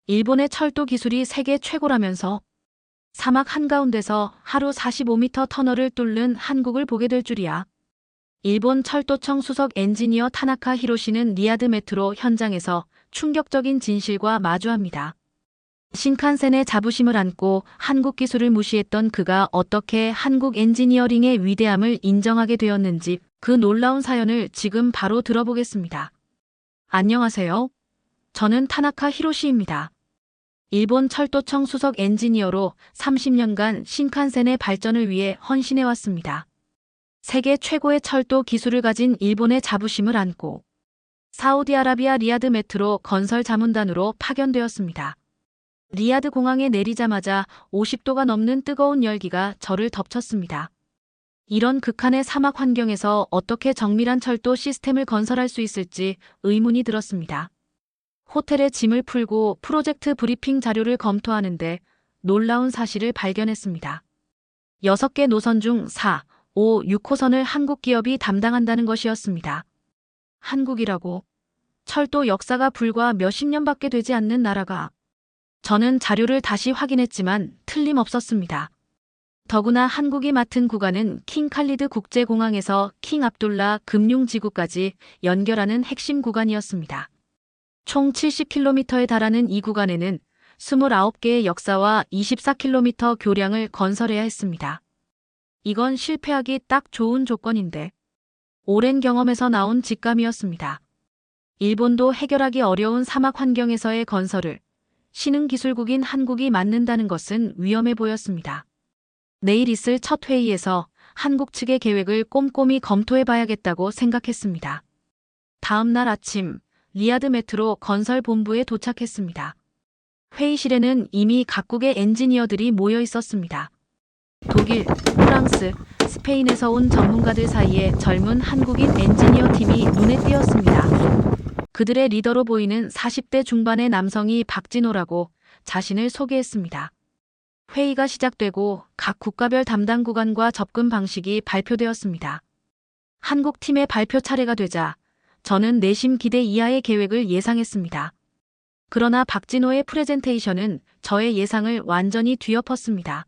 일본의 철도 기술이 세계 최고라면서 사막 한가운데서 하루 45m 터널을 뚫는 한국을 보게 될 줄이야. 일본 철도청 수석 엔지니어 타나카 히로시는 리야드 메트로 현장에서 충격적인 진실과 마주합니다. 신칸센의 자부심을 안고 한국 기술을 무시했던 그가 어떻게 한국 엔지니어링의 위대함을 인정하게 되었는지 그 놀라운 사연을 지금 바로 들어보겠습니다. 안녕하세요. 저는 타나카 히로시입니다. 일본 철도청 수석 엔지니어로 30년간 신칸센의 발전을 위해 헌신해왔습니다. 세계 최고의 철도 기술을 가진 일본의 자부심을 안고 사우디아라비아 리야드 메트로 건설 자문단으로 파견되었습니다. 리야드 공항에 내리자마자 50도가 넘는 뜨거운 열기가 저를 덮쳤습니다. 이런 극한의 사막 환경에서 어떻게 정밀한 철도 시스템을 건설할 수 있을지 의문이 들었습니다. 호텔에 짐을 풀고 프로젝트 브리핑 자료를 검토하는데 놀라운 사실을 발견했습니다. 6개 노선 중 4, 5, 6호선을 한국 기업이 담당한다는 것이었습니다. 한국이라고? 철도 역사가 불과 몇십 년밖에 되지 않는 나라가. 저는 자료를 다시 확인했지만 틀림없었습니다. 더구나 한국이 맡은 구간은 킹 칼리드 국제공항에서 킹 압둘라 금융지구까지 연결하는 핵심 구간이었습니다. 총 70km에 달하는 이 구간에는 29개의 역사와 24km 교량을 건설해야 했습니다. 이건 실패하기 딱 좋은 조건인데 오랜 경험에서 나온 직감이었습니다. 일본도 해결하기 어려운 사막 환경에서의 건설을 신흥기술국인 한국이 맡는다는 것은 위험해 보였습니다. 내일 있을 첫 회의에서 한국 측의 계획을 꼼꼼히 검토해봐야겠다고 생각했습니다. 다음 날 아침 리야드 메트로 건설 본부에 도착했습니다. 회의실에는 이미 각국의 엔지니어들이 모여 있었습니다. 독일, 프랑스, 스페인에서 온 전문가들 사이에 젊은 한국인 엔지니어 팀이 눈에 띄었습니다. 그들의 리더로 보이는 40대 중반의 남성이 박진호라고 자신을 소개했습니다. 회의가 시작되고 각 국가별 담당 구간과 접근 방식이 발표되었습니다. 한국 팀의 발표 차례가 되자 저는 내심 기대 이하의 계획을 예상했습니다. 그러나 박진호의 프레젠테이션은 저의 예상을 완전히 뒤엎었습니다.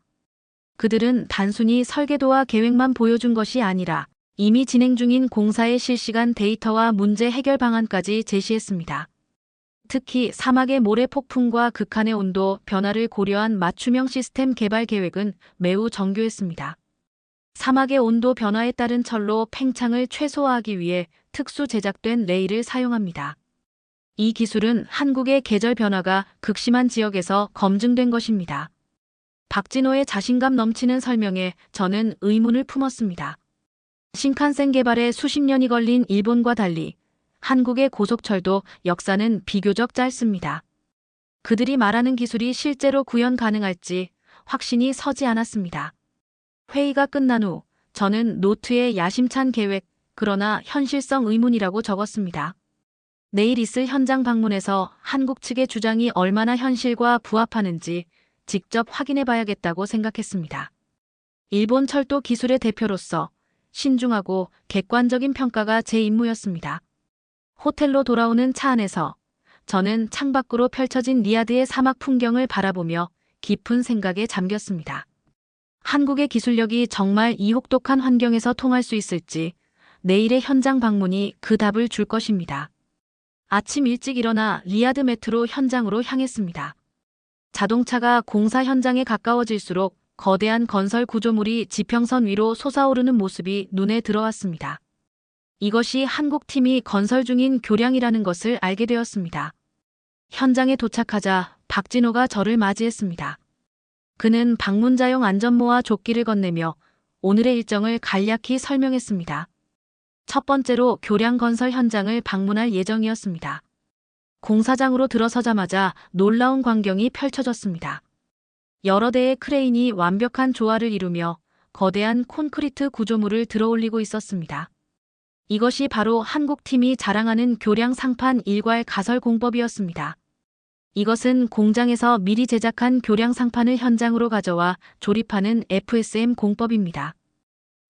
그들은 단순히 설계도와 계획만 보여준 것이 아니라 이미 진행 중인 공사의 실시간 데이터와 문제 해결 방안까지 제시했습니다. 특히 사막의 모래 폭풍과 극한의 온도 변화를 고려한 맞춤형 시스템 개발 계획은 매우 정교했습니다. 사막의 온도 변화에 따른 철로 팽창을 최소화하기 위해 특수 제작된 레일을 사용합니다. 이 기술은 한국의 계절 변화가 극심한 지역에서 검증된 것입니다. 박진호의 자신감 넘치는 설명에 저는 의문을 품었습니다. 신칸센 개발에 수십 년이 걸린 일본과 달리 한국의 고속철도 역사는 비교적 짧습니다. 그들이 말하는 기술이 실제로 구현 가능할지 확신이 서지 않았습니다. 회의가 끝난 후 저는 노트에 야심찬 계획, 그러나 현실성 의문이라고 적었습니다. 내일 있을 현장 방문에서 한국 측의 주장이 얼마나 현실과 부합하는지 직접 확인해 봐야겠다고 생각했습니다. 일본 철도 기술의 대표로서 신중하고 객관적인 평가가 제 임무였습니다. 호텔로 돌아오는 차 안에서 저는 창밖으로 펼쳐진 리야드의 사막 풍경을 바라보며 깊은 생각에 잠겼습니다. 한국의 기술력이 정말 이 혹독한 환경에서 통할 수 있을지 내일의 현장 방문이 그 답을 줄 것입니다. 아침 일찍 일어나 리야드 메트로 현장으로 향했습니다. 자동차가 공사 현장에 가까워질수록 거대한 건설 구조물이 지평선 위로 솟아오르는 모습이 눈에 들어왔습니다. 이것이 한국팀이 건설 중인 교량이라는 것을 알게 되었습니다. 현장에 도착하자 박진호가 저를 맞이했습니다. 그는 방문자용 안전모와 조끼를 건네며 오늘의 일정을 간략히 설명했습니다. 첫 번째로 교량 건설 현장을 방문할 예정이었습니다. 공사장으로 들어서자마자 놀라운 광경이 펼쳐졌습니다. 여러 대의 크레인이 완벽한 조화를 이루며 거대한 콘크리트 구조물을 들어올리고 있었습니다. 이것이 바로 한국팀이 자랑하는 교량 상판 일괄 가설 공법이었습니다. 이것은 공장에서 미리 제작한 교량 상판을 현장으로 가져와 조립하는 FSM 공법입니다.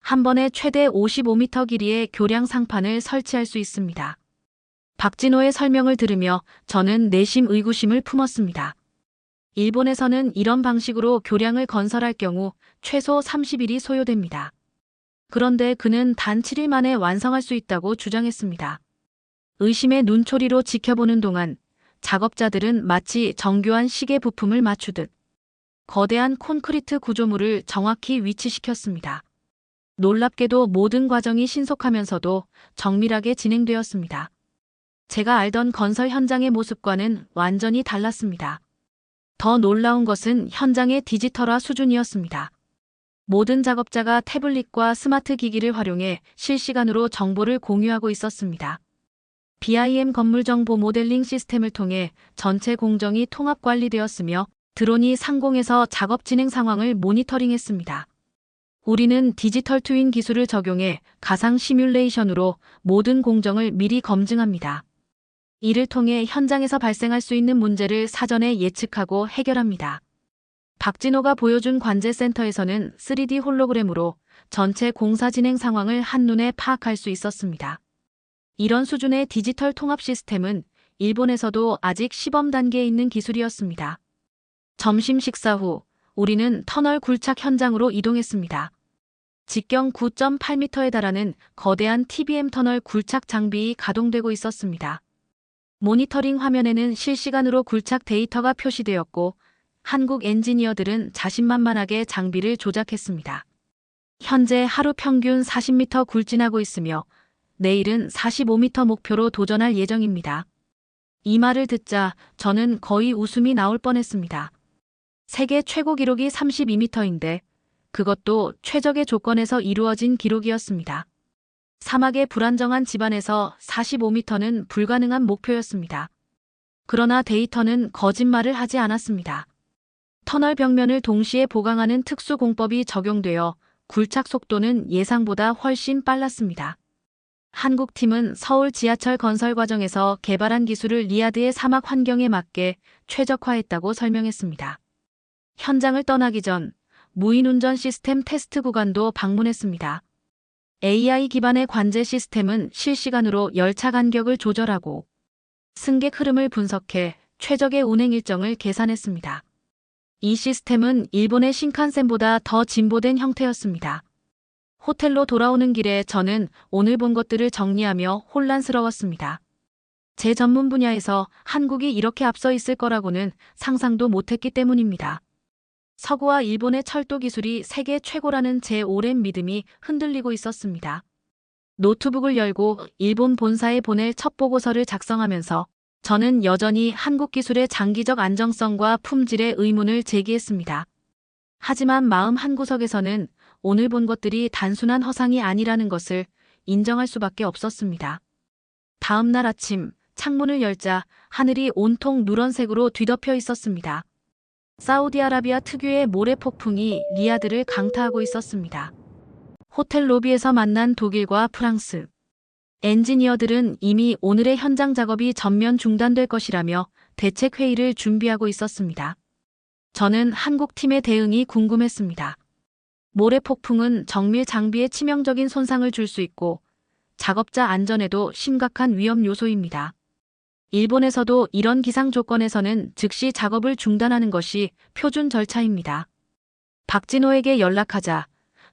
한 번에 최대 55m 길이의 교량 상판을 설치할 수 있습니다. 박진호의 설명을 들으며 저는 내심 의구심을 품었습니다. 일본에서는 이런 방식으로 교량을 건설할 경우 최소 30일이 소요됩니다. 그런데 그는 단 7일 만에 완성할 수 있다고 주장했습니다. 의심의 눈초리로 지켜보는 동안 작업자들은 마치 정교한 시계 부품을 맞추듯 거대한 콘크리트 구조물을 정확히 위치시켰습니다. 놀랍게도 모든 과정이 신속하면서도 정밀하게 진행되었습니다. 제가 알던 건설 현장의 모습과는 완전히 달랐습니다. 더 놀라운 것은 현장의 디지털화 수준이었습니다. 모든 작업자가 태블릿과 스마트 기기를 활용해 실시간으로 정보를 공유하고 있었습니다. BIM 건물 정보 모델링 시스템을 통해 전체 공정이 통합 관리되었으며 드론이 상공에서 작업 진행 상황을 모니터링했습니다. 우리는 디지털 트윈 기술을 적용해 가상 시뮬레이션으로 모든 공정을 미리 검증합니다. 이를 통해 현장에서 발생할 수 있는 문제를 사전에 예측하고 해결합니다. 박진호가 보여준 관제센터에서는 3D 홀로그램으로 전체 공사 진행 상황을 한눈에 파악할 수 있었습니다. 이런 수준의 디지털 통합 시스템은 일본에서도 아직 시범 단계에 있는 기술이었습니다. 점심 식사 후 우리는 터널 굴착 현장으로 이동했습니다. 직경 9.8m에 달하는 거대한 TBM 터널 굴착 장비가 가동되고 있었습니다. 모니터링 화면에는 실시간으로 굴착 데이터가 표시되었고 한국 엔지니어들은 자신만만하게 장비를 조작했습니다. 현재 하루 평균 40m 굴진하고 있으며 내일은 45m 목표로 도전할 예정입니다. 이 말을 듣자 저는 거의 웃음이 나올 뻔했습니다. 세계 최고 기록이 32m인데 그것도 최적의 조건에서 이루어진 기록이었습니다. 사막의 불안정한 지반에서 45m는 불가능한 목표였습니다. 그러나 데이터는 거짓말을 하지 않았습니다. 터널 벽면을 동시에 보강하는 특수 공법이 적용되어 굴착 속도는 예상보다 훨씬 빨랐습니다. 한국 팀은 서울 지하철 건설 과정에서 개발한 기술을 리야드의 사막 환경에 맞게 최적화했다고 설명했습니다. 현장을 떠나기 전 무인운전 시스템 테스트 구간도 방문했습니다. AI 기반의 관제 시스템은 실시간으로 열차 간격을 조절하고 승객 흐름을 분석해 최적의 운행 일정을 계산했습니다. 이 시스템은 일본의 신칸센보다 더 진보된 형태였습니다. 호텔로 돌아오는 길에 저는 오늘 본 것들을 정리하며 혼란스러웠습니다. 제 전문 분야에서 한국이 이렇게 앞서 있을 거라고는 상상도 못했기 때문입니다. 서구와 일본의 철도 기술이 세계 최고라는 제 오랜 믿음이 흔들리고 있었습니다. 노트북을 열고 일본 본사에 보낼 첫 보고서를 작성하면서 저는 여전히 한국 기술의 장기적 안정성과 품질에 의문을 제기했습니다. 하지만 마음 한구석에서는 오늘 본 것들이 단순한 허상이 아니라는 것을 인정할 수밖에 없었습니다. 다음 날 아침 창문을 열자 하늘이 온통 누런색으로 뒤덮여 있었습니다. 사우디아라비아 특유의 모래 폭풍이 리야드를 강타하고 있었습니다. 호텔 로비에서 만난 독일과 프랑스 엔지니어들은 이미 오늘의 현장 작업이 전면 중단될 것이라며 대책 회의를 준비하고 있었습니다. 저는 한국 팀의 대응이 궁금했습니다. 모래 폭풍은 정밀 장비에 치명적인 손상을 줄 수 있고 작업자 안전에도 심각한 위험 요소입니다. 일본에서도 이런 기상 조건에서는 즉시 작업을 중단하는 것이 표준 절차입니다. 박진호에게 연락하자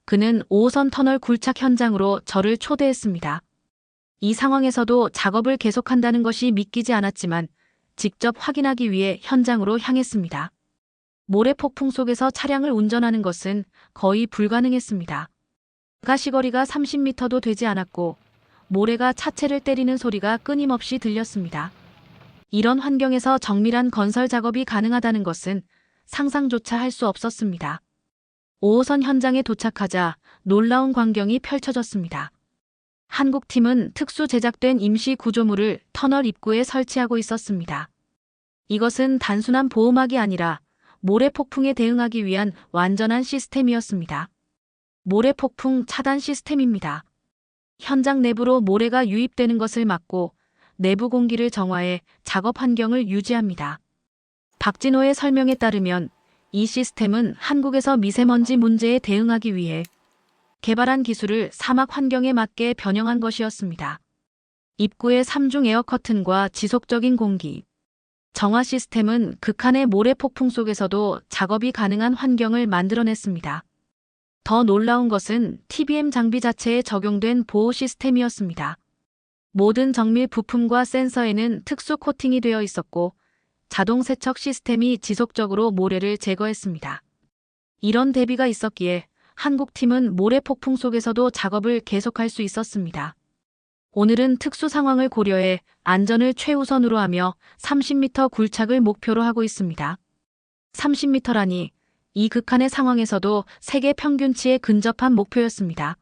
그는 5호선 터널 굴착 현장으로 저를 초대했습니다. 이 상황에서도 작업을 계속한다는 것이 믿기지 않았지만 직접 확인하기 위해 현장으로 향했습니다. 모래 폭풍 속에서 차량을 운전하는 것은 거의 불가능했습니다. 가시거리가 30m도 되지 않았고 모래가 차체를 때리는 소리가 끊임없이 들렸습니다. 이런 환경에서 정밀한 건설 작업이 가능하다는 것은 상상조차 할 수 없었습니다. 5호선 현장에 도착하자 놀라운 광경이 펼쳐졌습니다. 한국 팀은 특수 제작된 임시 구조물을 터널 입구에 설치하고 있었습니다. 이것은 단순한 보호막이 아니라 모래 폭풍에 대응하기 위한 완전한 시스템이었습니다. 모래 폭풍 차단 시스템입니다. 현장 내부로 모래가 유입되는 것을 막고 내부 공기를 정화해 작업 환경을 유지합니다. 박진호의 설명에 따르면 이 시스템은 한국에서 미세먼지 문제에 대응하기 위해 개발한 기술을 사막 환경에 맞게 변형한 것이었습니다. 입구에 3중 에어 커튼과 지속적인 공기, 정화 시스템은 극한의 모래 폭풍 속에서도 작업이 가능한 환경을 만들어냈습니다. 더 놀라운 것은 TBM 장비 자체에 적용된 보호 시스템이었습니다. 모든 정밀 부품과 센서에는 특수 코팅이 되어 있었고 자동 세척 시스템이 지속적으로 모래를 제거했습니다. 이런 대비가 있었기에 한국팀은 모래 폭풍 속에서도 작업을 계속할 수 있었습니다. 오늘은 특수 상황을 고려해 안전을 최우선으로 하며 30m 굴착을 목표로 하고 있습니다. 30m라니 이 극한의 상황에서도 세계 평균치에 근접한 목표였습니다.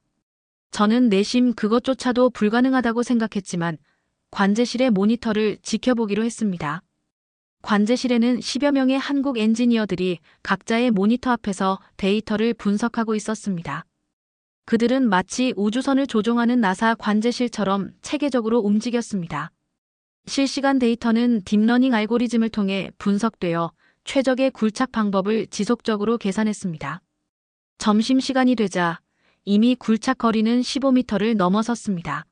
저는 내심 그것조차도 불가능하다고 생각했지만 관제실의 모니터를 지켜보기로 했습니다. 관제실에는 10여 명의 한국 엔지니어들이 각자의 모니터 앞에서 데이터를 분석하고 있었습니다. 그들은 마치 우주선을 조종하는 나사 관제실처럼 체계적으로 움직였습니다. 실시간 데이터는 딥러닝 알고리즘을 통해 분석되어 최적의 굴착 방법을 지속적으로 계산했습니다. 점심시간이 되자 이미 굴착 거리는 15m를 넘어섰습니다.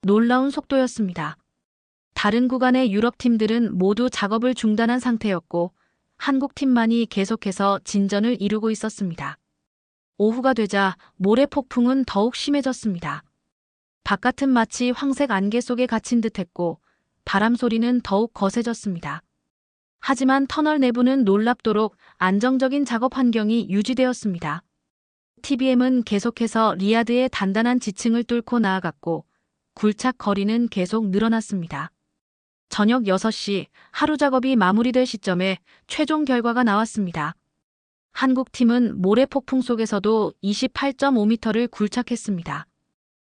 놀라운 속도였습니다. 다른 구간의 유럽 팀들은 모두 작업을 중단한 상태였고 한국 팀만이 계속해서 진전을 이루고 있었습니다. 오후가 되자 모래 폭풍은 더욱 심해졌습니다. 바깥은 마치 황색 안개 속에 갇힌 듯했고 바람 소리는 더욱 거세졌습니다. 하지만 터널 내부는 놀랍도록 안정적인 작업 환경이 유지되었습니다. TBM은 계속해서 리아드의 단단한 지층을 뚫고 나아갔고 굴착 거리는 계속 늘어났습니다. 저녁 6시 하루 작업이 마무리될 시점에 최종 결과가 나왔습니다. 한국팀은 모래 폭풍 속에서도 28.5m를 굴착했습니다.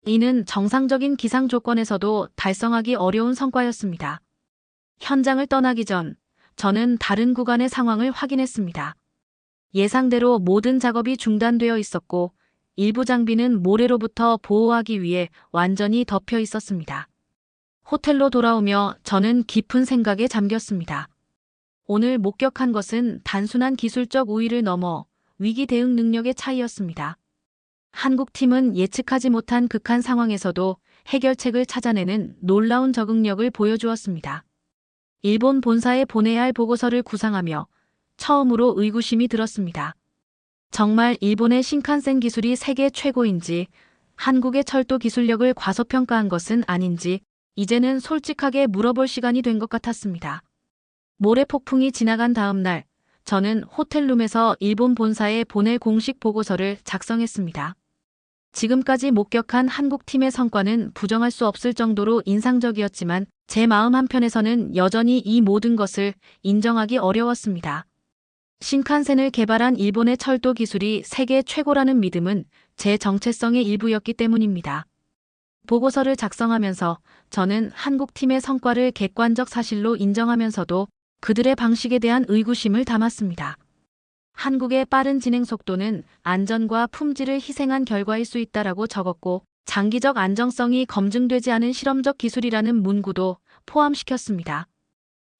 이는 정상적인 기상 조건에서도 달성하기 어려운 성과였습니다. 현장을 떠나기 전 저는 다른 구간의 상황을 확인했습니다. 예상대로 모든 작업이 중단되어 있었고 일부 장비는 모래로부터 보호하기 위해 완전히 덮여 있었습니다. 호텔로 돌아오며 저는 깊은 생각에 잠겼습니다. 오늘 목격한 것은 단순한 기술적 우위를 넘어 위기 대응 능력의 차이였습니다. 한국팀은 예측하지 못한 극한 상황에서도 해결책을 찾아내는 놀라운 적응력을 보여주었습니다. 일본 본사에 보내야 할 보고서를 구상하며 처음으로 의구심이 들었습니다. 정말 일본의 신칸센 기술이 세계 최고인지 한국의 철도 기술력을 과소평가한 것은 아닌지 이제는 솔직하게 물어볼 시간이 된 것 같았습니다. 모래 폭풍이 지나간 다음 날 저는 호텔룸에서 일본 본사에 보낼 공식 보고서를 작성했습니다. 지금까지 목격한 한국팀의 성과는 부정할 수 없을 정도로 인상적이었지만 제 마음 한편에서는 여전히 이 모든 것을 인정하기 어려웠습니다. 신칸센을 개발한 일본의 철도 기술이 세계 최고라는 믿음은 제 정체성의 일부였기 때문입니다. 보고서를 작성하면서 저는 한국팀의 성과를 객관적 사실로 인정하면서도 그들의 방식에 대한 의구심을 담았습니다. 한국의 빠른 진행 속도는 안전과 품질을 희생한 결과일 수 있다라고 적었고 장기적 안정성이 검증되지 않은 실험적 기술이라는 문구도 포함시켰습니다.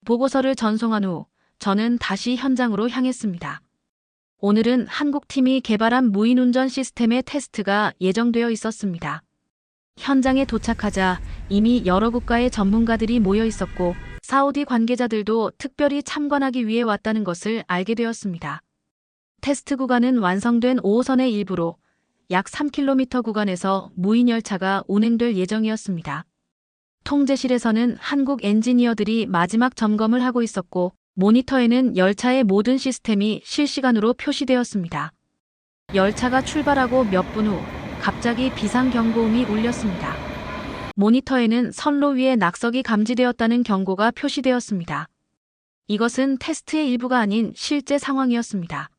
보고서를 전송한 후 저는 다시 현장으로 향했습니다. 오늘은 한국팀이 개발한 무인운전 시스템의 테스트가 예정되어 있었습니다. 현장에 도착하자 이미 여러 국가의 전문가들이 모여 있었고 사우디 관계자들도 특별히 참관하기 위해 왔다는 것을 알게 되었습니다. 테스트 구간은 완성된 5호선의 일부로 약 3km 구간에서 무인 열차가 운행될 예정이었습니다. 통제실에서는 한국 엔지니어들이 마지막 점검을 하고 있었고 모니터에는 열차의 모든 시스템이 실시간으로 표시되었습니다. 열차가 출발하고 몇 분 후 갑자기 비상경고음이 울렸습니다. 모니터에는 선로 위에 낙석이 감지되었다는 경고가 표시되었습니다. 이것은 테스트의 일부가 아닌 실제 상황이었습니다.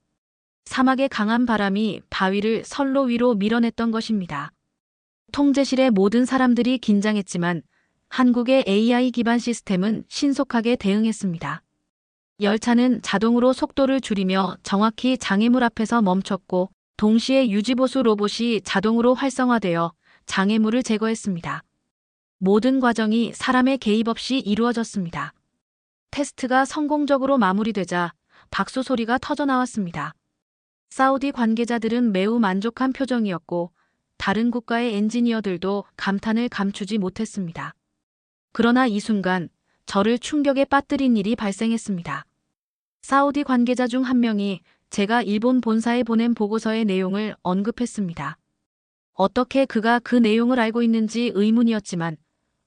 사막의 강한 바람이 바위를 선로 위로 밀어냈던 것입니다. 통제실의 모든 사람들이 긴장했지만 한국의 AI 기반 시스템은 신속하게 대응했습니다. 열차는 자동으로 속도를 줄이며 정확히 장애물 앞에서 멈췄고 동시에 유지보수 로봇이 자동으로 활성화되어 장애물을 제거했습니다. 모든 과정이 사람의 개입 없이 이루어졌습니다. 테스트가 성공적으로 마무리되자 박수 소리가 터져나왔습니다. 사우디 관계자들은 매우 만족한 표정이었고 다른 국가의 엔지니어들도 감탄을 감추지 못했습니다. 그러나 이 순간 저를 충격에 빠뜨린 일이 발생했습니다. 사우디 관계자 중 한 명이 제가 일본 본사에 보낸 보고서의 내용을 언급했습니다. 어떻게 그가 그 내용을 알고 있는지 의문이었지만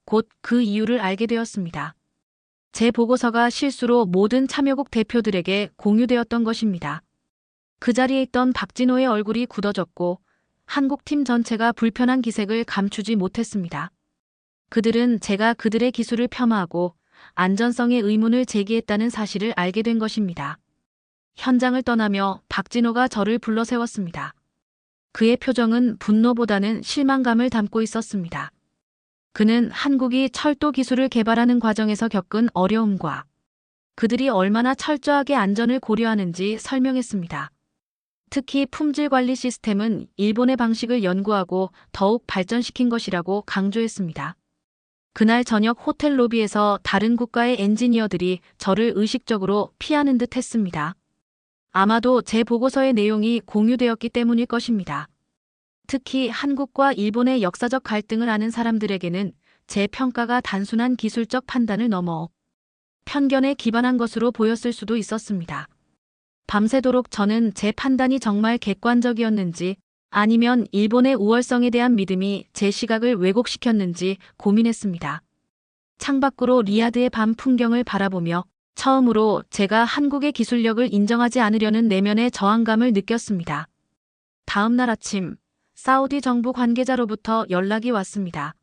곧 그 이유를 알게 되었습니다. 제 보고서가 실수로 모든 참여국 대표들에게 공유되었던 것입니다. 그 자리에 있던 박진호의 얼굴이 굳어졌고 한국팀 전체가 불편한 기색을 감추지 못했습니다. 그들은 제가 그들의 기술을 폄하하고 안전성의 의문을 제기했다는 사실을 알게 된 것입니다. 현장을 떠나며 박진호가 저를 불러 세웠습니다. 그의 표정은 분노보다는 실망감을 담고 있었습니다. 그는 한국이 철도 기술을 개발하는 과정에서 겪은 어려움과 그들이 얼마나 철저하게 안전을 고려하는지 설명했습니다. 특히 품질 관리 시스템은 일본의 방식을 연구하고 더욱 발전시킨 것이라고 강조했습니다. 그날 저녁 호텔 로비에서 다른 국가의 엔지니어들이 저를 의식적으로 피하는 듯 했습니다. 아마도 제 보고서의 내용이 공유되었기 때문일 것입니다. 특히 한국과 일본의 역사적 갈등을 아는 사람들에게는 제 평가가 단순한 기술적 판단을 넘어 편견에 기반한 것으로 보였을 수도 있었습니다. 밤새도록 저는 제 판단이 정말 객관적이었는지 아니면 일본의 우월성에 대한 믿음이 제 시각을 왜곡시켰는지 고민했습니다. 창밖으로 리야드의 밤 풍경을 바라보며 처음으로 제가 한국의 기술력을 인정하지 않으려는 내면의 저항감을 느꼈습니다. 다음 날 아침 사우디 정부 관계자로부터 연락이 왔습니다.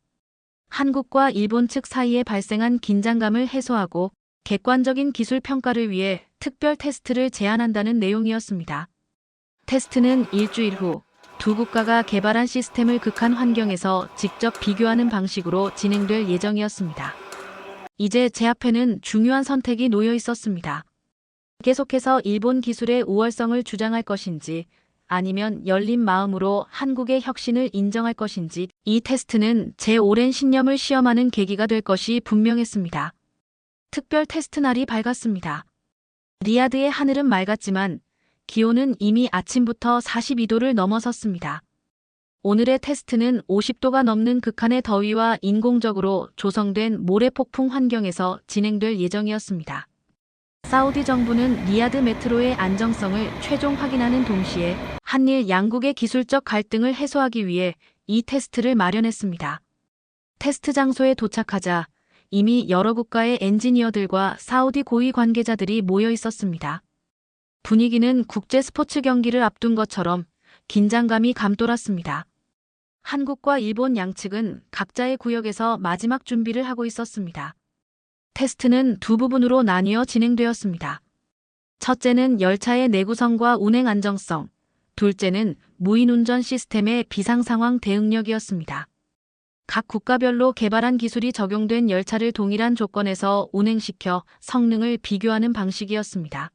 한국과 일본 측 사이에 발생한 긴장감을 해소하고 객관적인 기술 평가를 위해 특별 테스트를 제안한다는 내용이었습니다. 테스트는 일주일 후 두 국가가 개발한 시스템을 극한 환경에서 직접 비교하는 방식으로 진행될 예정이었습니다. 이제 제 앞에는 중요한 선택이 놓여 있었습니다. 계속해서 일본 기술의 우월성을 주장할 것인지 아니면 열린 마음으로 한국의 혁신을 인정할 것인지 이 테스트는 제 오랜 신념을 시험하는 계기가 될 것이 분명했습니다. 특별 테스트 날이 밝았습니다. 리야드의 하늘은 맑았지만 기온은 이미 아침부터 42도를 넘어섰습니다. 오늘의 테스트는 50도가 넘는 극한의 더위와 인공적으로 조성된 모래폭풍 환경에서 진행될 예정이었습니다. 사우디 정부는 리야드 메트로의 안정성을 최종 확인하는 동시에 한일 양국의 기술적 갈등을 해소하기 위해 이 테스트를 마련했습니다. 테스트 장소에 도착하자 이미 여러 국가의 엔지니어들과 사우디 고위 관계자들이 모여 있었습니다. 분위기는 국제 스포츠 경기를 앞둔 것처럼 긴장감이 감돌았습니다. 한국과 일본 양측은 각자의 구역에서 마지막 준비를 하고 있었습니다. 테스트는 두 부분으로 나뉘어 진행되었습니다. 첫째는 열차의 내구성과 운행 안정성, 둘째는 무인운전 시스템의 비상상황 대응력이었습니다. 각 국가별로 개발한 기술이 적용된 열차를 동일한 조건에서 운행시켜 성능을 비교하는 방식이었습니다.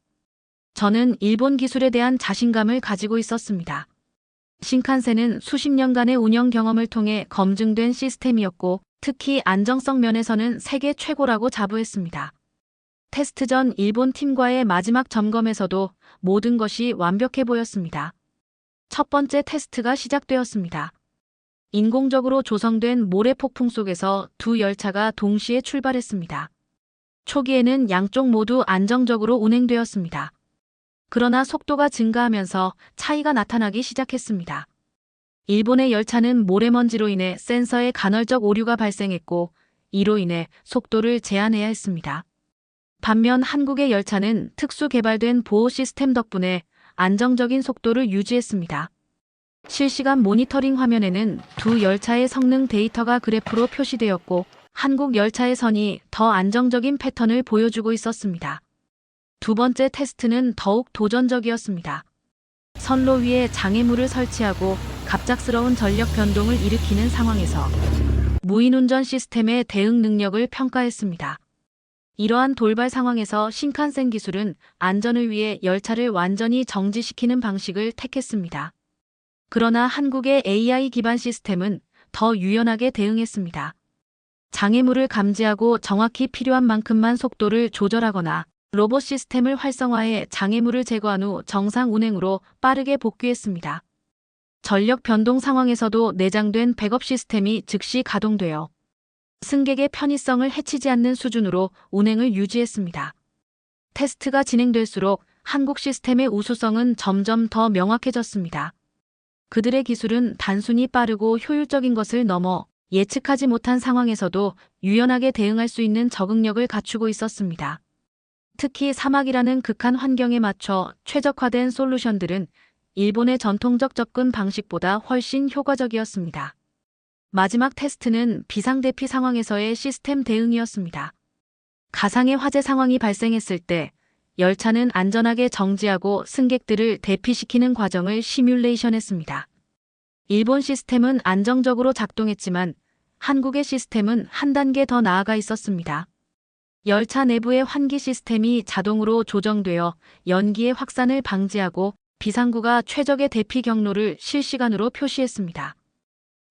저는 일본 기술에 대한 자신감을 가지고 있었습니다. 신칸센은 수십 년간의 운영 경험을 통해 검증된 시스템이었고 특히 안정성 면에서는 세계 최고라고 자부했습니다. 테스트 전 일본 팀과의 마지막 점검에서도 모든 것이 완벽해 보였습니다. 첫 번째 테스트가 시작되었습니다. 인공적으로 조성된 모래 폭풍 속에서 두 열차가 동시에 출발했습니다. 초기에는 양쪽 모두 안정적으로 운행되었습니다. 그러나 속도가 증가하면서 차이가 나타나기 시작했습니다. 일본의 열차는 모래먼지로 인해 센서에 간헐적 오류가 발생했고 이로 인해 속도를 제한해야 했습니다. 반면 한국의 열차는 특수 개발된 보호 시스템 덕분에 안정적인 속도를 유지했습니다. 실시간 모니터링 화면에는 두 열차의 성능 데이터가 그래프로 표시되었고 한국 열차의 선이 더 안정적인 패턴을 보여주고 있었습니다. 두 번째 테스트는 더욱 도전적이었습니다. 선로 위에 장애물을 설치하고 갑작스러운 전력 변동을 일으키는 상황에서 무인운전 시스템의 대응 능력을 평가했습니다. 이러한 돌발 상황에서 신칸센 기술은 안전을 위해 열차를 완전히 정지시키는 방식을 택했습니다. 그러나 한국의 AI 기반 시스템은 더 유연하게 대응했습니다. 장애물을 감지하고 정확히 필요한 만큼만 속도를 조절하거나 로봇 시스템을 활성화해 장애물을 제거한 후 정상 운행으로 빠르게 복귀했습니다. 전력 변동 상황에서도 내장된 백업 시스템이 즉시 가동되어 승객의 편의성을 해치지 않는 수준으로 운행을 유지했습니다. 테스트가 진행될수록 한국 시스템의 우수성은 점점 더 명확해졌습니다. 그들의 기술은 단순히 빠르고 효율적인 것을 넘어 예측하지 못한 상황에서도 유연하게 대응할 수 있는 적응력을 갖추고 있었습니다. 특히 사막이라는 극한 환경에 맞춰 최적화된 솔루션들은 일본의 전통적 접근 방식보다 훨씬 효과적이었습니다. 마지막 테스트는 비상대피 상황에서의 시스템 대응이었습니다. 가상의 화재 상황이 발생했을 때 열차는 안전하게 정지하고 승객들을 대피시키는 과정을 시뮬레이션했습니다. 일본 시스템은 안정적으로 작동했지만 한국의 시스템은 한 단계 더 나아가 있었습니다. 열차 내부의 환기 시스템이 자동으로 조정되어 연기의 확산을 방지하고 비상구가 최적의 대피 경로를 실시간으로 표시했습니다.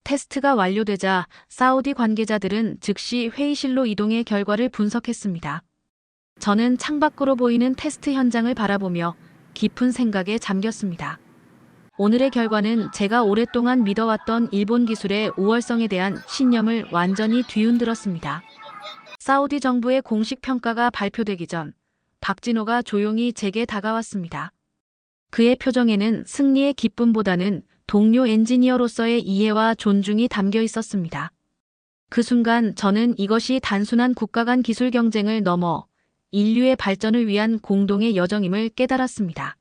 테스트가 완료되자 사우디 관계자들은 즉시 회의실로 이동해 결과를 분석했습니다. 저는 창밖으로 보이는 테스트 현장을 바라보며 깊은 생각에 잠겼습니다. 오늘의 결과는 제가 오랫동안 믿어왔던 일본 기술의 우월성에 대한 신념을 완전히 뒤흔들었습니다. 사우디 정부의 공식 평가가 발표되기 전 박진호가 조용히 제게 다가왔습니다. 그의 표정에는 승리의 기쁨보다는 동료 엔지니어로서의 이해와 존중이 담겨 있었습니다. 그 순간 저는 이것이 단순한 국가 간 기술 경쟁을 넘어 인류의 발전을 위한 공동의 여정임을 깨달았습니다.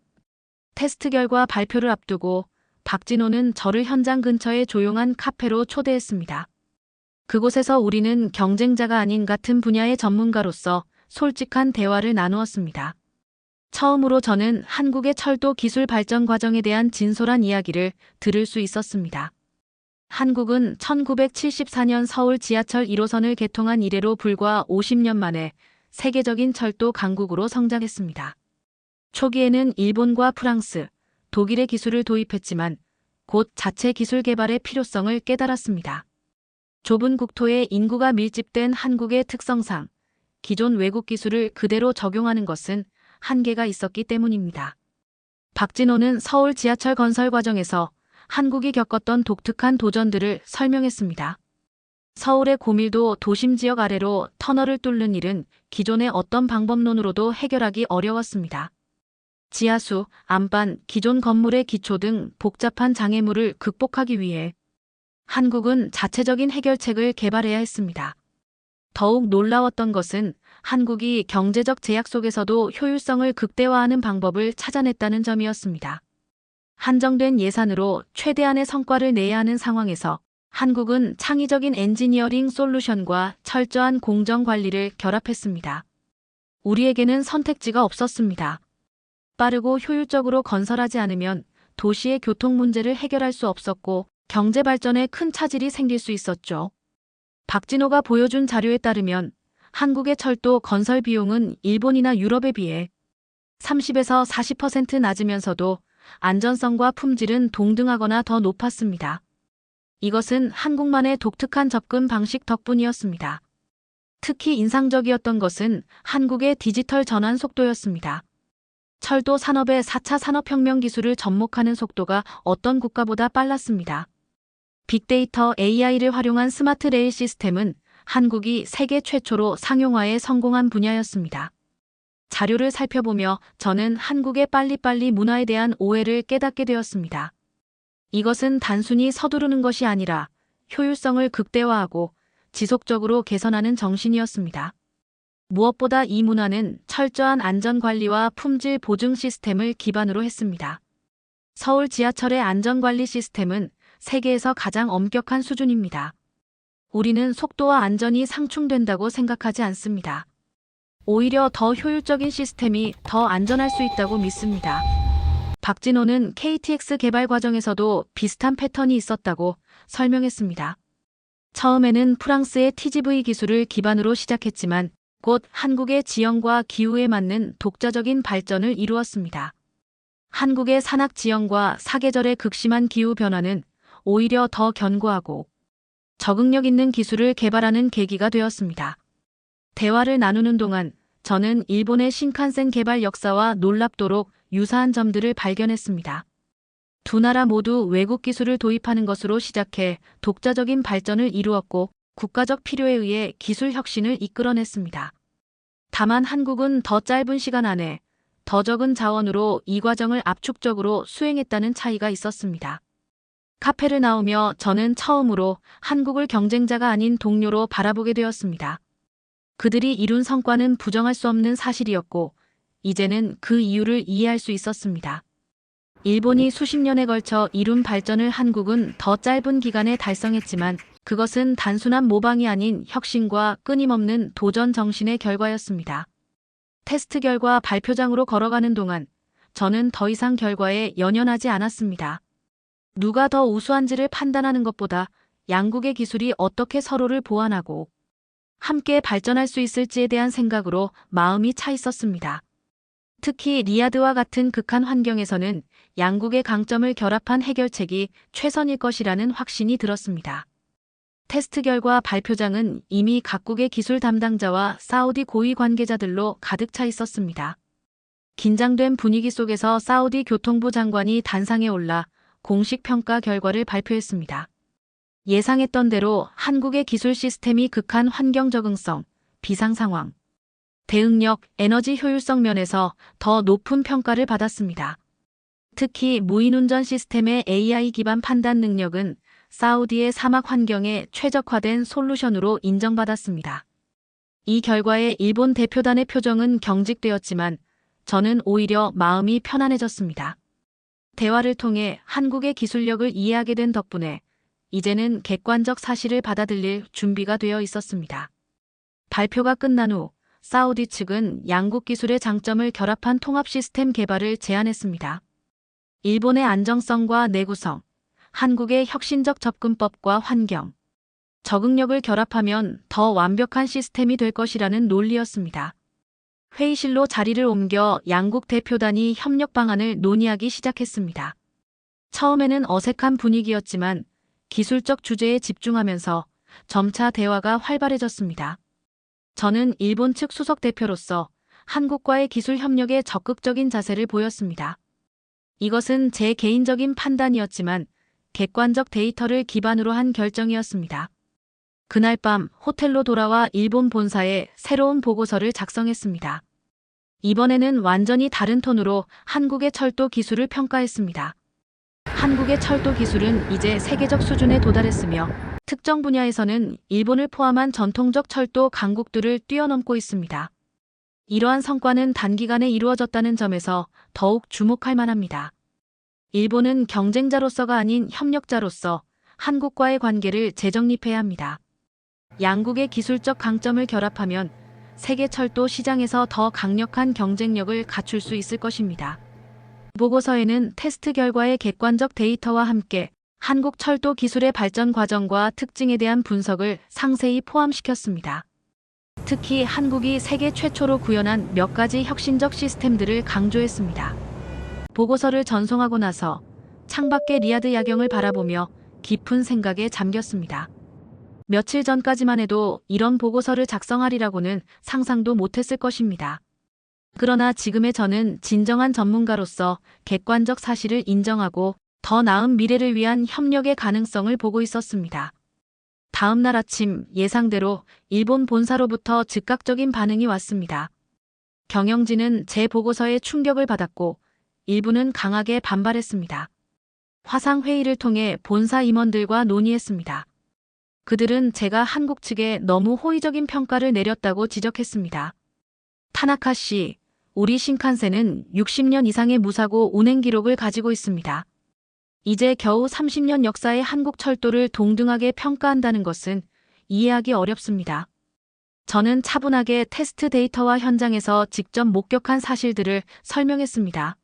테스트 결과 발표를 앞두고 박진호는 저를 현장 근처의 조용한 카페로 초대했습니다. 그곳에서 우리는 경쟁자가 아닌 같은 분야의 전문가로서 솔직한 대화를 나누었습니다. 처음으로 저는 한국의 철도 기술 발전 과정에 대한 진솔한 이야기를 들을 수 있었습니다. 한국은 1974년 서울 지하철 1호선을 개통한 이래로 불과 50년 만에 세계적인 철도 강국으로 성장했습니다. 초기에는 일본과 프랑스, 독일의 기술을 도입했지만 곧 자체 기술 개발의 필요성을 깨달았습니다. 좁은 국토에 인구가 밀집된 한국의 특성상 기존 외국 기술을 그대로 적용하는 것은 한계가 있었기 때문입니다. 박진호는 서울 지하철 건설 과정에서 한국이 겪었던 독특한 도전들을 설명했습니다. 서울의 고밀도 도심 지역 아래로 터널을 뚫는 일은 기존의 어떤 방법론으로도 해결하기 어려웠습니다. 지하수, 안반, 기존 건물의 기초 등 복잡한 장애물을 극복하기 위해 한국은 자체적인 해결책을 개발해야 했습니다. 더욱 놀라웠던 것은 한국이 경제적 제약 속에서도 효율성을 극대화하는 방법을 찾아냈다는 점이었습니다. 한정된 예산으로 최대한의 성과를 내야 하는 상황에서 한국은 창의적인 엔지니어링 솔루션과 철저한 공정 관리를 결합했습니다. 우리에게는 선택지가 없었습니다. 빠르고 효율적으로 건설하지 않으면 도시의 교통 문제를 해결할 수 없었고 경제 발전에 큰 차질이 생길 수 있었죠. 박진호가 보여준 자료에 따르면 한국의 철도 건설 비용은 일본이나 유럽에 비해 30에서 40% 낮으면서도 안전성과 품질은 동등하거나 더 높았습니다. 이것은 한국만의 독특한 접근 방식 덕분이었습니다. 특히 인상적이었던 것은 한국의 디지털 전환 속도였습니다. 철도 산업의 4차 산업혁명 기술을 접목하는 속도가 어떤 국가보다 빨랐습니다. 빅데이터 AI를 활용한 스마트 레일 시스템은 한국이 세계 최초로 상용화에 성공한 분야였습니다. 자료를 살펴보며 저는 한국의 빨리빨리 문화에 대한 오해를 깨닫게 되었습니다. 이것은 단순히 서두르는 것이 아니라 효율성을 극대화하고 지속적으로 개선하는 정신이었습니다. 무엇보다 이 문화는 철저한 안전관리와 품질 보증 시스템을 기반으로 했습니다. 서울 지하철의 안전관리 시스템은 세계에서 가장 엄격한 수준입니다. 우리는 속도와 안전이 상충된다고 생각하지 않습니다. 오히려 더 효율적인 시스템이 더 안전할 수 있다고 믿습니다. 박진호는 KTX 개발 과정에서도 비슷한 패턴이 있었다고 설명했습니다. 처음에는 프랑스의 TGV 기술을 기반으로 시작했지만 곧 한국의 지형과 기후에 맞는 독자적인 발전을 이루었습니다. 한국의 산악 지형과 사계절의 극심한 기후 변화는 오히려 더 견고하고 적응력 있는 기술을 개발하는 계기가 되었습니다. 대화를 나누는 동안 저는 일본의 신칸센 개발 역사와 놀랍도록 유사한 점들을 발견했습니다. 두 나라 모두 외국 기술을 도입하는 것으로 시작해 독자적인 발전을 이루었고 국가적 필요에 의해 기술 혁신을 이끌어냈습니다. 다만 한국은 더 짧은 시간 안에 더 적은 자원으로 이 과정을 압축적으로 수행했다는 차이가 있었습니다. 카페를 나오며 저는 처음으로 한국을 경쟁자가 아닌 동료로 바라보게 되었습니다. 그들이 이룬 성과는 부정할 수 없는 사실이었고, 이제는 그 이유를 이해할 수 있었습니다. 일본이 수십 년에 걸쳐 이룬 발전을 한국은 더 짧은 기간에 달성했지만 그것은 단순한 모방이 아닌 혁신과 끊임없는 도전 정신의 결과였습니다. 테스트 결과 발표장으로 걸어가는 동안 저는 더 이상 결과에 연연하지 않았습니다. 누가 더 우수한지를 판단하는 것보다 양국의 기술이 어떻게 서로를 보완하고 함께 발전할 수 있을지에 대한 생각으로 마음이 차 있었습니다. 특히 리야드와 같은 극한 환경에서는 양국의 강점을 결합한 해결책이 최선일 것이라는 확신이 들었습니다. 테스트 결과 발표장은 이미 각국의 기술 담당자와 사우디 고위 관계자들로 가득 차 있었습니다. 긴장된 분위기 속에서 사우디 교통부 장관이 단상에 올라 공식 평가 결과를 발표했습니다. 예상했던 대로 한국의 기술 시스템이 극한 환경 적응성, 비상 상황, 대응력, 에너지 효율성 면에서 더 높은 평가를 받았습니다. 특히 무인운전 시스템의 AI 기반 판단 능력은 사우디의 사막 환경에 최적화된 솔루션으로 인정받았습니다. 이 결과에 일본 대표단의 표정은 경직되었지만 저는 오히려 마음이 편안해졌습니다. 대화를 통해 한국의 기술력을 이해하게 된 덕분에 이제는 객관적 사실을 받아들일 준비가 되어 있었습니다. 발표가 끝난 후 사우디 측은 양국 기술의 장점을 결합한 통합 시스템 개발을 제안했습니다. 일본의 안정성과 내구성, 한국의 혁신적 접근법과 환경, 적응력을 결합하면 더 완벽한 시스템이 될 것이라는 논리였습니다. 회의실로 자리를 옮겨 양국 대표단이 협력 방안을 논의하기 시작했습니다. 처음에는 어색한 분위기였지만 기술적 주제에 집중하면서 점차 대화가 활발해졌습니다. 저는 일본 측 수석 대표로서 한국과의 기술 협력에 적극적인 자세를 보였습니다. 이것은 제 개인적인 판단이었지만 객관적 데이터를 기반으로 한 결정이었습니다. 그날 밤 호텔로 돌아와 일본 본사에 새로운 보고서를 작성했습니다. 이번에는 완전히 다른 톤으로 한국의 철도 기술을 평가했습니다. 한국의 철도 기술은 이제 세계적 수준에 도달했으며 특정 분야에서는 일본을 포함한 전통적 철도 강국들을 뛰어넘고 있습니다. 이러한 성과는 단기간에 이루어졌다는 점에서 더욱 주목할 만합니다. 일본은 경쟁자로서가 아닌 협력자로서 한국과의 관계를 재정립해야 합니다. 양국의 기술적 강점을 결합하면 세계 철도 시장에서 더 강력한 경쟁력을 갖출 수 있을 것입니다. 보고서에는 테스트 결과의 객관적 데이터와 함께 한국 철도 기술의 발전 과정과 특징에 대한 분석을 상세히 포함시켰습니다. 특히 한국이 세계 최초로 구현한 몇 가지 혁신적 시스템들을 강조했습니다. 보고서를 전송하고 나서 창밖의 리야드 야경을 바라보며 깊은 생각에 잠겼습니다. 며칠 전까지만 해도 이런 보고서를 작성하리라고는 상상도 못했을 것입니다. 그러나 지금의 저는 진정한 전문가로서 객관적 사실을 인정하고 더 나은 미래를 위한 협력의 가능성을 보고 있었습니다. 다음 날 아침 예상대로 일본 본사로부터 즉각적인 반응이 왔습니다. 경영진은 제 보고서에 충격을 받았고 일부는 강하게 반발했습니다. 화상회의를 통해 본사 임원들과 논의했습니다. 그들은 제가 한국 측에 너무 호의적인 평가를 내렸다고 지적했습니다. 타나카 씨, 우리 신칸센은 60년 이상의 무사고 운행 기록을 가지고 있습니다. 이제 겨우 30년 역사의 한국 철도를 동등하게 평가한다는 것은 이해하기 어렵습니다. 저는 차분하게 테스트 데이터와 현장에서 직접 목격한 사실들을 설명했습니다.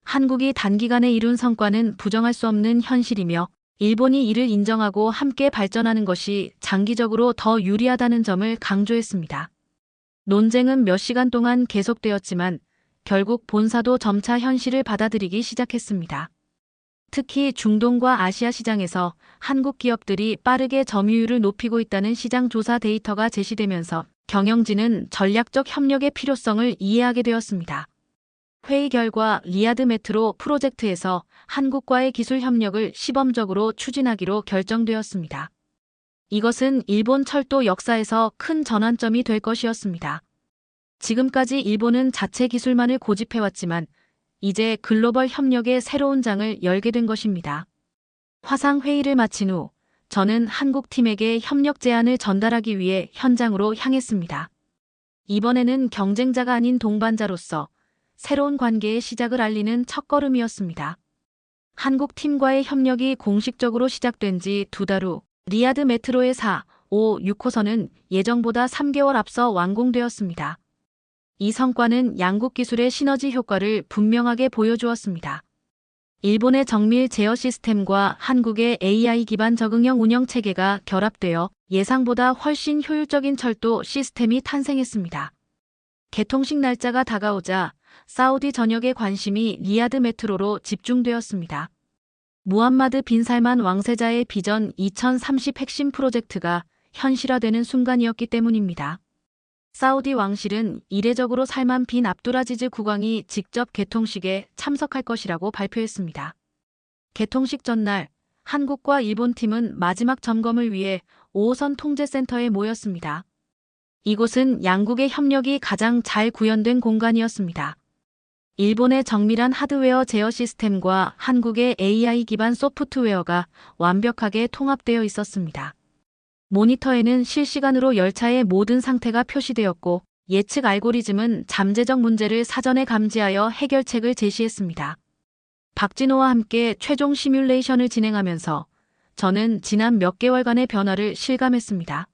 한국이 단기간에 이룬 성과는 부정할 수 없는 현실이며 일본이 이를 인정하고 함께 발전하는 것이 장기적으로 더 유리하다는 점을 강조했습니다. 논쟁은 몇 시간 동안 계속되었지만 결국 본사도 점차 현실을 받아들이기 시작했습니다. 특히 중동과 아시아 시장에서 한국 기업들이 빠르게 점유율을 높이고 있다는 시장 조사 데이터가 제시되면서 경영진은 전략적 협력의 필요성을 이해하게 되었습니다. 회의 결과 리야드 메트로 프로젝트에서 한국과의 기술 협력을 시범적으로 추진하기로 결정되었습니다. 이것은 일본 철도 역사에서 큰 전환점이 될 것이었습니다. 지금까지 일본은 자체 기술만을 고집해왔지만 이제 글로벌 협력의 새로운 장을 열게 된 것입니다. 화상 회의를 마친 후 저는 한국 팀에게 협력 제안을 전달하기 위해 현장으로 향했습니다. 이번에는 경쟁자가 아닌 동반자로서 새로운 관계의 시작을 알리는 첫걸음이었습니다. 한국 팀과의 협력이 공식적으로 시작된 지 2달 후 리야드 메트로의 4, 5, 6호선은 예정보다 3개월 앞서 완공되었습니다. 이 성과는 양국 기술의 시너지 효과를 분명하게 보여주었습니다. 일본의 정밀 제어 시스템과 한국의 AI 기반 적응형 운영 체계가 결합되어 예상보다 훨씬 효율적인 철도 시스템이 탄생했습니다. 개통식 날짜가 다가오자 사우디 전역의 관심이 리야드 메트로로 집중되었습니다. 무함마드 빈 살만 왕세자의 비전 2030 핵심 프로젝트가 현실화되는 순간이었기 때문입니다. 사우디 왕실은 이례적으로 살만 빈 압두라지즈 국왕이 직접 개통식에 참석할 것이라고 발표했습니다. 개통식 전날 한국과 일본 팀은 마지막 점검을 위해 5호선 통제센터에 모였습니다. 이곳은 양국의 협력이 가장 잘 구현된 공간이었습니다. 일본의 정밀한 하드웨어 제어 시스템과 한국의 AI 기반 소프트웨어가 완벽하게 통합되어 있었습니다. 모니터에는 실시간으로 열차의 모든 상태가 표시되었고 예측 알고리즘은 잠재적 문제를 사전에 감지하여 해결책을 제시했습니다. 박진호와 함께 최종 시뮬레이션을 진행하면서 저는 지난 몇 개월간의 변화를 실감했습니다.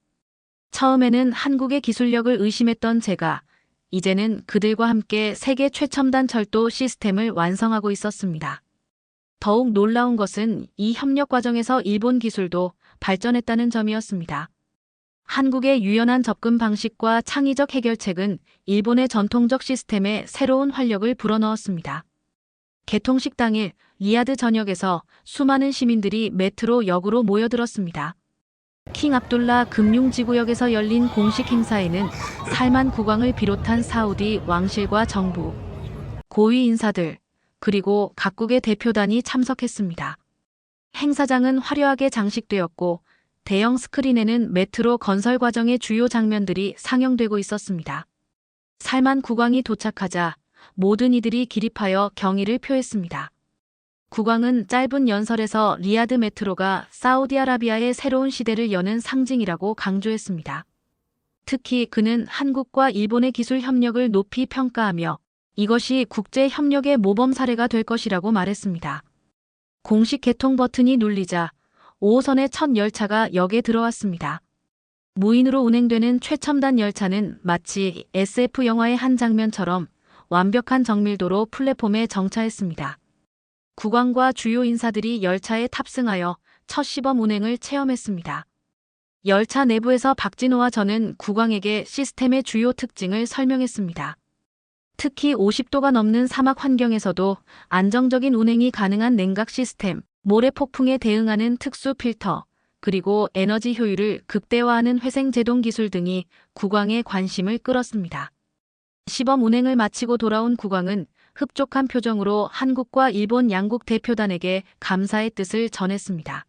처음에는 한국의 기술력을 의심했던 제가 이제는 그들과 함께 세계 최첨단 철도 시스템을 완성하고 있었습니다. 더욱 놀라운 것은 이 협력 과정에서 일본 기술도 발전했다는 점이었습니다. 한국의 유연한 접근 방식과 창의적 해결책은 일본의 전통적 시스템에 새로운 활력을 불어넣었습니다. 개통식 당일 리야드 전역에서 수많은 시민들이 메트로 역으로 모여들었습니다. 킹 압둘라 금융지구역에서 열린 공식 행사에는 살만 국왕을 비롯한 사우디 왕실과 정부, 고위 인사들, 그리고 각국의 대표단이 참석했습니다. 행사장은 화려하게 장식되었고 대형 스크린에는 메트로 건설 과정의 주요 장면들이 상영되고 있었습니다. 살만 국왕이 도착하자 모든 이들이 기립하여 경의를 표했습니다. 국왕은 짧은 연설에서 리야드 메트로가 사우디아라비아의 새로운 시대를 여는 상징이라고 강조했습니다. 특히 그는 한국과 일본의 기술 협력을 높이 평가하며 이것이 국제 협력의 모범 사례가 될 것이라고 말했습니다. 공식 개통 버튼이 눌리자 5호선의 첫 열차가 역에 들어왔습니다. 무인으로 운행되는 최첨단 열차는 마치 SF 영화의 한 장면처럼 완벽한 정밀도로 플랫폼에 정차했습니다. 국왕과 주요 인사들이 열차에 탑승하여 첫 시범 운행을 체험했습니다. 열차 내부에서 박진호와 저는 국왕에게 시스템의 주요 특징을 설명했습니다. 특히 50도가 넘는 사막 환경에서도 안정적인 운행이 가능한 냉각 시스템, 모래 폭풍에 대응하는 특수 필터, 그리고 에너지 효율을 극대화하는 회생 제동 기술 등이 국왕의 관심을 끌었습니다. 시범 운행을 마치고 돌아온 국왕은 흡족한 표정으로 한국과 일본 양국 대표단에게 감사의 뜻을 전했습니다.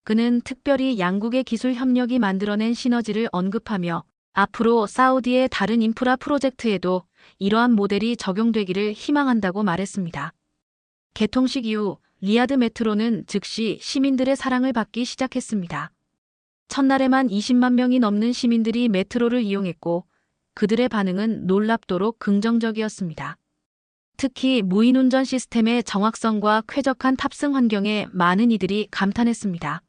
그는 특별히 양국의 기술 협력이 만들어낸 시너지를 언급하며 앞으로 사우디의 다른 인프라 프로젝트에도 이러한 모델이 적용되기를 희망한다고 말했습니다. 개통식 이후 리야드 메트로는 즉시 시민들의 사랑을 받기 시작했습니다. 첫날에만 20만 명이 넘는 시민들이 메트로를 이용했고 그들의 반응은 놀랍도록 긍정적이었습니다. 특히 무인 운전 시스템의 정확성과 쾌적한 탑승 환경에 많은 이들이 감탄했습니다.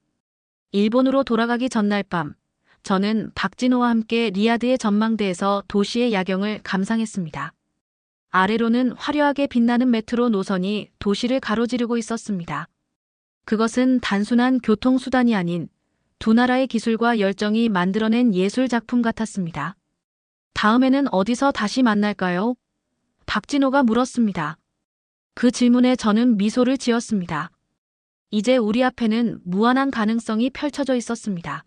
일본으로 돌아가기 전날 밤, 저는 박진호와 함께 리야드의 전망대에서 도시의 야경을 감상했습니다. 아래로는 화려하게 빛나는 메트로 노선이 도시를 가로지르고 있었습니다. 그것은 단순한 교통수단이 아닌 두 나라의 기술과 열정이 만들어낸 예술 작품 같았습니다. 다음에는 어디서 다시 만날까요? 박진호가 물었습니다. 그 질문에 저는 미소를 지었습니다. 이제 우리 앞에는 무한한 가능성이 펼쳐져 있었습니다.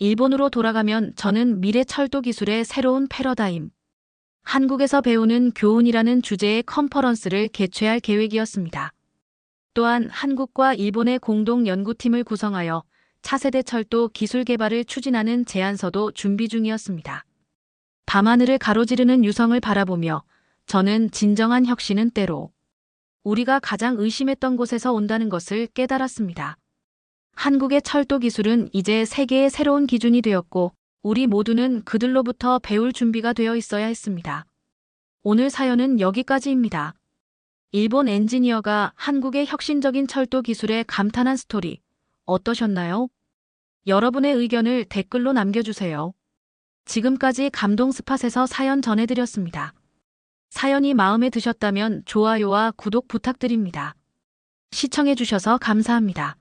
일본으로 돌아가면 저는 미래 철도 기술의 새로운 패러다임, 한국에서 배우는 교훈이라는 주제의 컨퍼런스를 개최할 계획이었습니다. 또한 한국과 일본의 공동 연구팀을 구성하여 차세대 철도 기술 개발을 추진하는 제안서도 준비 중이었습니다. 밤하늘을 가로지르는 유성을 바라보며 저는 진정한 혁신은 때로 우리가 가장 의심했던 곳에서 온다는 것을 깨달았습니다. 한국의 철도 기술은 이제 세계의 새로운 기준이 되었고 우리 모두는 그들로부터 배울 준비가 되어 있어야 했습니다. 오늘 사연은 여기까지입니다. 일본 엔지니어가 한국의 혁신적인 철도 기술에 감탄한 스토리 어떠셨나요? 여러분의 의견을 댓글로 남겨주세요. 지금까지 감동 스팟에서 사연 전해드렸습니다. 사연이 마음에 드셨다면 좋아요와 구독 부탁드립니다. 시청해주셔서 감사합니다.